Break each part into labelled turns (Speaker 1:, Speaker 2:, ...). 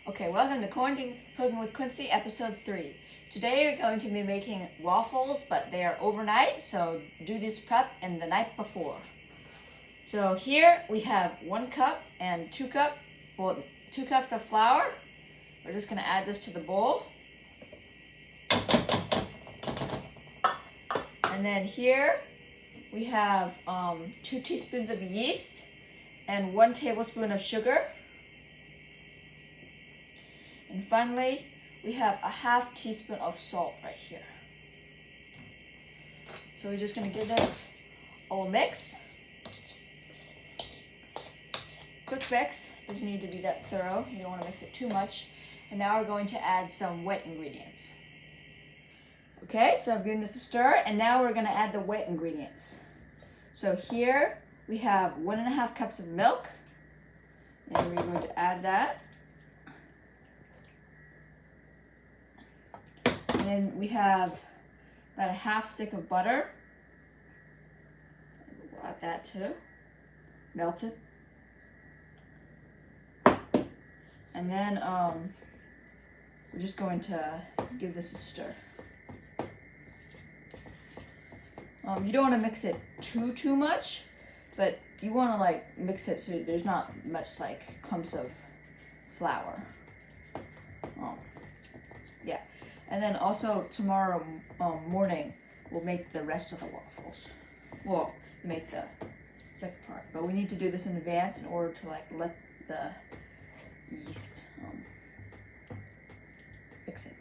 Speaker 1: Okay, welcome to Cooking with Quincy, episode 3. Today we're going to be making waffles, but they are overnight, so do this prep in the night before. So here we have 1 cup and 2 cups of flour. We're just going to add this to the bowl. And then here we have 2 teaspoons of yeast and 1 tablespoon of sugar. And finally, we have a half teaspoon of salt right here. So we're just going to give this all a mix. Quick mix, doesn't need to be that thorough. You don't want to mix it too much. And now we're going to add some wet ingredients. Okay, so I've given this a stir, and now we're going to add the wet ingredients. So here we have 1.5 cups of milk, and we're going to add that. And then we have about a half stick of butter. We'll add that too, melted. And then we're just going to give this a stir. You don't want to mix it too much, but you want to mix it so there's not much clumps of flour. Yeah. And then also tomorrow morning we'll make the rest of the waffles. Well, make the second part, but we need to do this in advance in order to let the yeast mix it.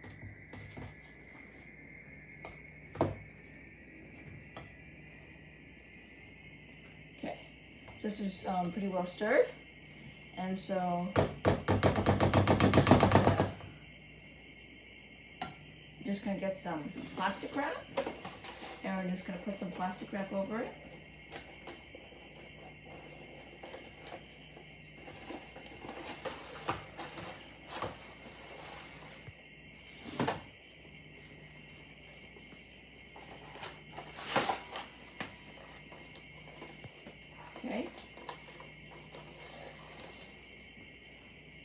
Speaker 1: Okay, this is pretty well stirred, and so just gonna get some plastic wrap, and we're just gonna put some plastic wrap over it. Okay.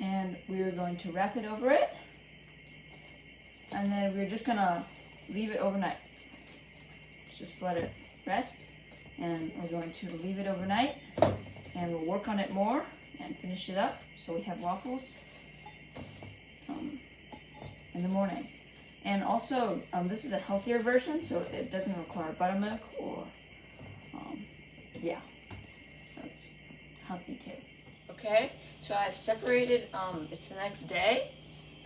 Speaker 1: And we're going to wrap it over it. And then we're just gonna leave it overnight. Just let it rest. And we're going to leave it overnight. And we'll work on it more and finish it up so we have waffles in the morning. And also, this is a healthier version, so it doesn't require buttermilk or, yeah. So it's healthy too. Okay, so I've separated, it's the next day.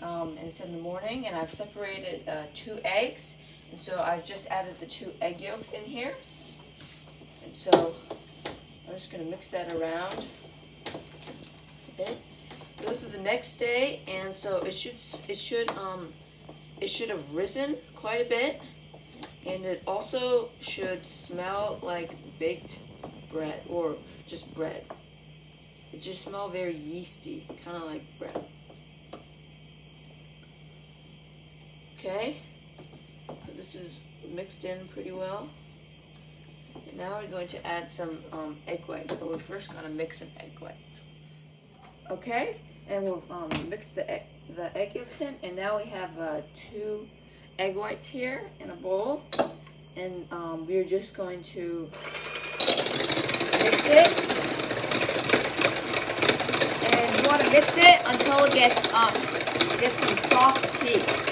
Speaker 1: And it's in the morning, and I've separated 2 eggs, and so I've just added the 2 egg yolks in here, and so I'm just going to mix that around. Okay, this is the next day, and so it should have risen quite a bit, and it also should smell like baked bread or just bread. It just smells very yeasty, kind of like bread. Okay, so this is mixed in pretty well. And now we're going to add some egg whites, but we're first going to mix some egg whites. Okay, and we'll mix the egg yolks in, and now we have 2 egg whites here in a bowl, and we're just going to mix it. And you want to mix it until it gets some soft peaks.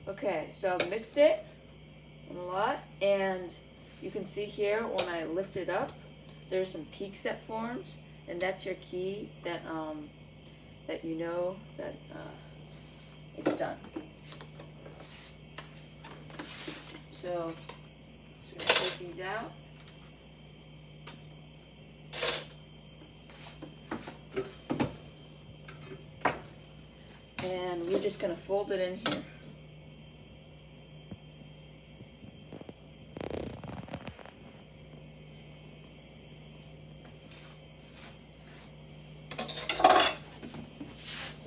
Speaker 1: Okay, so I've mixed it a lot, and you can see here when I lift it up, there's some peaks that forms, and that's your key that that you know that it's done. So we're gonna take these out. And we're just gonna fold it in here.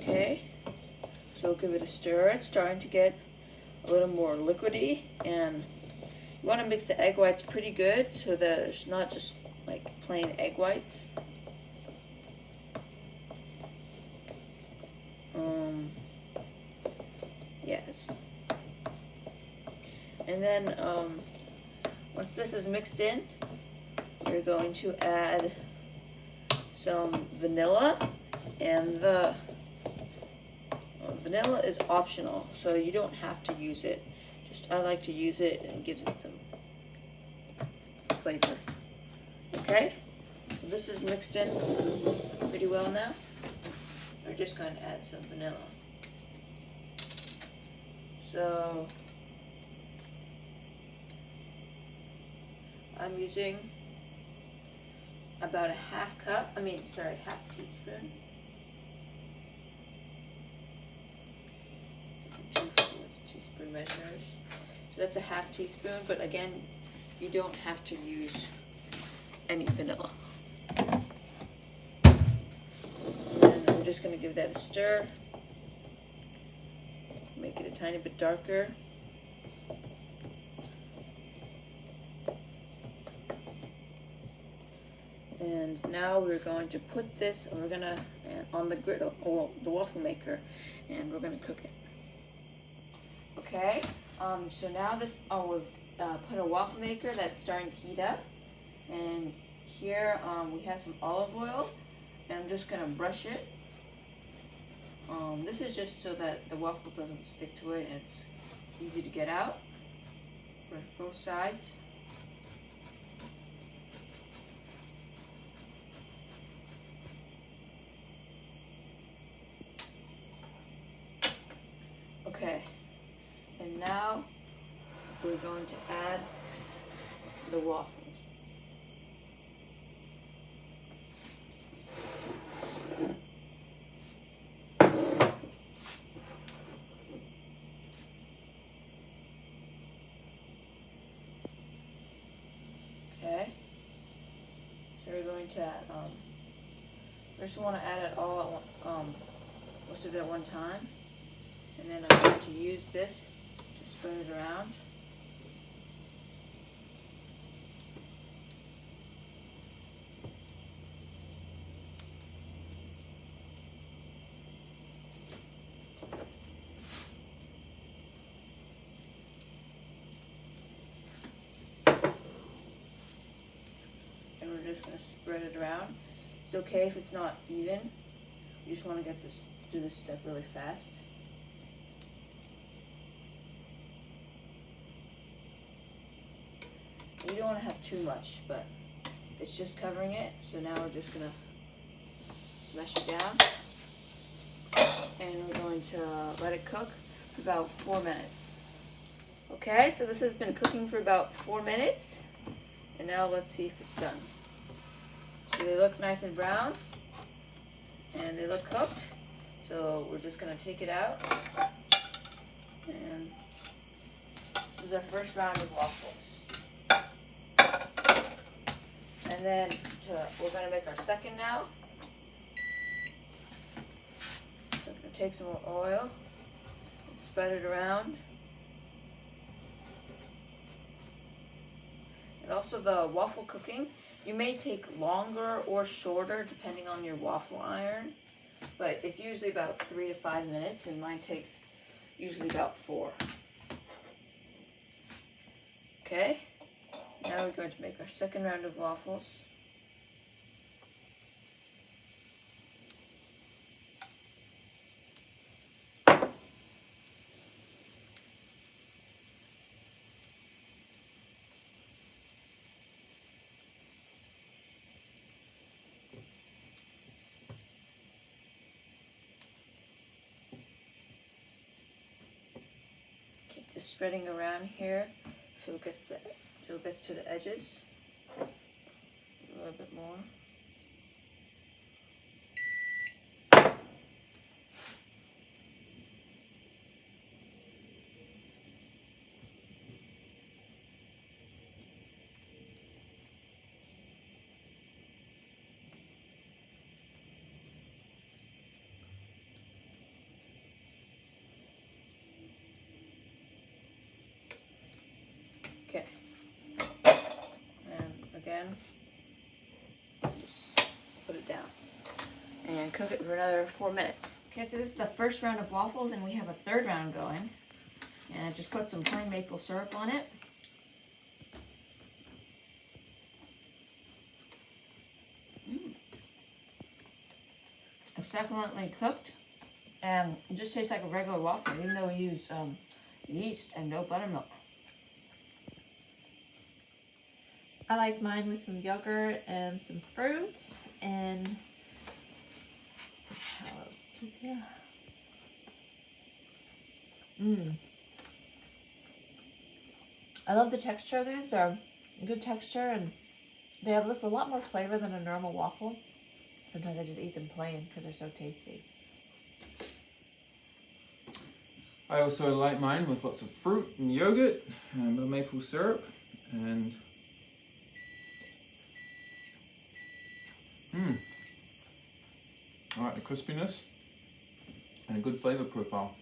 Speaker 1: Okay, So give it a stir. It's starting to get a little more liquidy, and you want to mix the egg whites pretty good so that it's not just like plain egg whites. Yes. And then once this is mixed in, we're going to add some vanilla, and the vanilla is optional, so you don't have to use it. Just I like to use it, and it gives it some flavor. Okay, so this is mixed in pretty well now. We're just going to add some vanilla. So I'm using about a half teaspoon. 2 teaspoon measures. So that's a half teaspoon, but again, you don't have to use any vanilla. And we're just going to give that a stir. Make it a tiny bit darker. And now we're going to put this, and we're gonna on the griddle or the waffle maker, and we're gonna cook it. Okay. So now this, we've put a waffle maker that's starting to heat up, and here we have some olive oil, and I'm just gonna brush it. This is just so that the waffle doesn't stick to it and it's easy to get out. Brush both sides. Okay, and now we're going to add the waffles. Okay, so we're going to add, first we want to add it all at one, most of it at one time. And then I'm going to use this to spread it around. And we're just going to spread it around. It's okay if it's not even. You just want to do this step really fast. You don't want to have too much, but it's just covering it. So now we're just gonna smash it down, and we're going to let it cook for about 4 minutes. Okay, so this has been cooking for about 4 minutes, and now let's see if it's done. So they look nice and brown, and they look cooked. So we're just gonna take it out, and this is our first round of waffles. And then we're going to make our second now. So I'm going to take some more oil, spread it around. And also the waffle cooking, you may take longer or shorter depending on your waffle iron, but it's usually about 3 to 5 minutes, and mine takes usually about 4. Okay. Now we're going to make our second round of waffles. Okay, just spreading around here so it gets to the edges. A little bit more. then just put it down and cook it for another 4 minutes. Okay, so this is the first round of waffles, and we have a third round going. And I just put some plain maple syrup on it. It's succulently cooked, and it just tastes like a regular waffle, even though we used yeast and no buttermilk.
Speaker 2: I like mine with some yogurt and some fruit and piece here. I love the texture of these. They're good texture, and they have just a lot more flavor than a normal waffle. Sometimes I just eat them plain because they're so tasty.
Speaker 3: I also like mine with lots of fruit and yogurt and a bit of maple syrup and I like the crispiness and a good flavor profile.